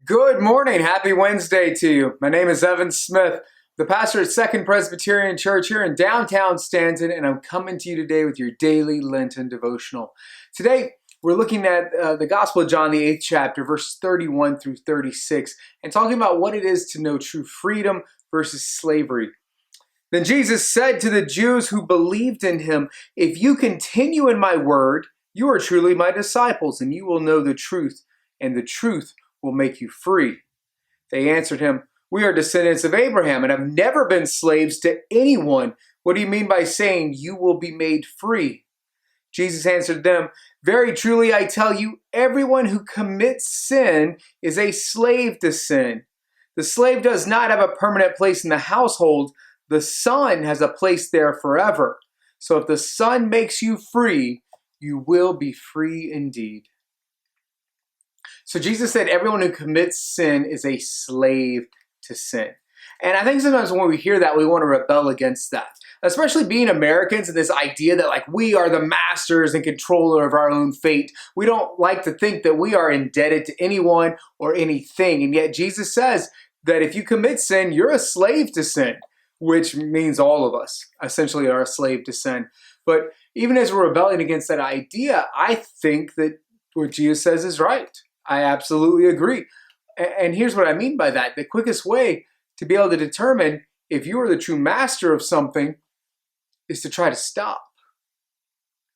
Good morning. Happy Wednesday to you. My name is Evan Smith, the pastor at Second Presbyterian Church here in downtown Stanton, and I'm coming to you today with your daily Lenten devotional. Today, we're looking at the Gospel of John, the 8th chapter, verses 31 through 36, and talking about what it is to know true freedom versus slavery. Then Jesus said to the Jews who believed in him, "If you continue in my word, you are truly my disciples, and you will know the truth, and the truth will make you free." They answered him, "We are descendants of Abraham and have never been slaves to anyone. What do you mean by saying you will be made free?" Jesus answered them, "Very truly I tell you, everyone who commits sin is a slave to sin. The slave does not have a permanent place in the household. The son has a place there forever. So if the son makes you free, you will be free indeed." So Jesus said everyone who commits sin is a slave to sin. And I think sometimes when we hear that, we want to rebel against that. Especially being Americans and this idea that we are the masters and controller of our own fate. We don't like to think that we are indebted to anyone or anything. And yet Jesus says that if you commit sin, you're a slave to sin, which means all of us essentially are a slave to sin. But even as we're rebelling against that idea, I think that what Jesus says is right. I absolutely agree. And here's what I mean by that. The quickest way to be able to determine if you are the true master of something is to try to stop.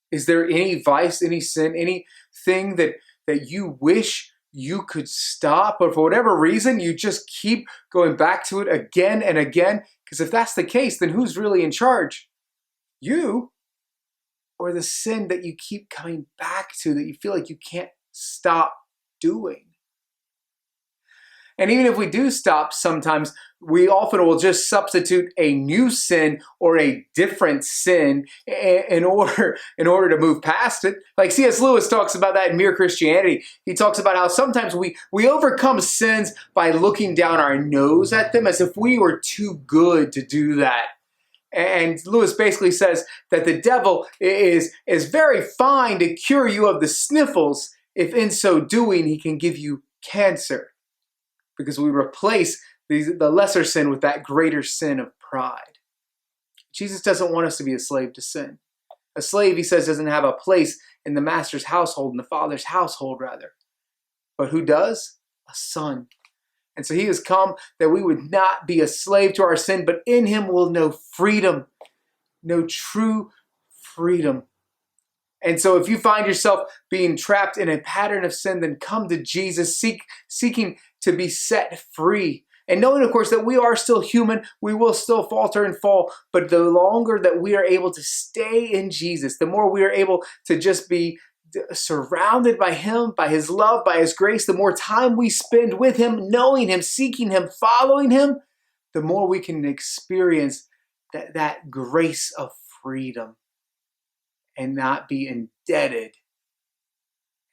Is there any vice, any sin, anything that you wish you could stop, but for whatever reason, you just keep going back to it again and again? Because if that's the case, then who's really in charge? You, or the sin that you keep coming back to that you feel like you can't stop doing? And even if we do stop, sometimes we often will just substitute a new sin or a different sin in order to move past it. Like C.S. Lewis talks about that in Mere Christianity. He talks about how sometimes we overcome sins by looking down our nose at them as if we were too good to do that. And Lewis basically says that the devil is very fine to cure you of the sniffles if in so doing he can give you cancer. Because we replace the lesser sin with that greater sin of pride. Jesus doesn't want us to be a slave to sin. A slave, he says, doesn't have a place in the master's household, in the father's household, rather. But who does? A son. And so he has come that we would not be a slave to our sin, but in him we'll know freedom, know true freedom. And so if you find yourself being trapped in a pattern of sin, then come to Jesus, seeking to be set free. And knowing, of course, that we are still human, we will still falter and fall, but the longer that we are able to stay in Jesus, the more we are able to just be surrounded by him, by his love, by his grace, the more time we spend with him, knowing him, seeking him, following him, the more we can experience that grace of freedom and not be indebted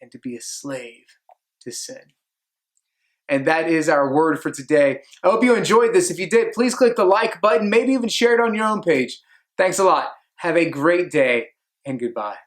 and to be a slave to sin. And that is our word for today. I hope you enjoyed this. If you did, please click the like button, maybe even share it on your own page. Thanks a lot. Have a great day and goodbye.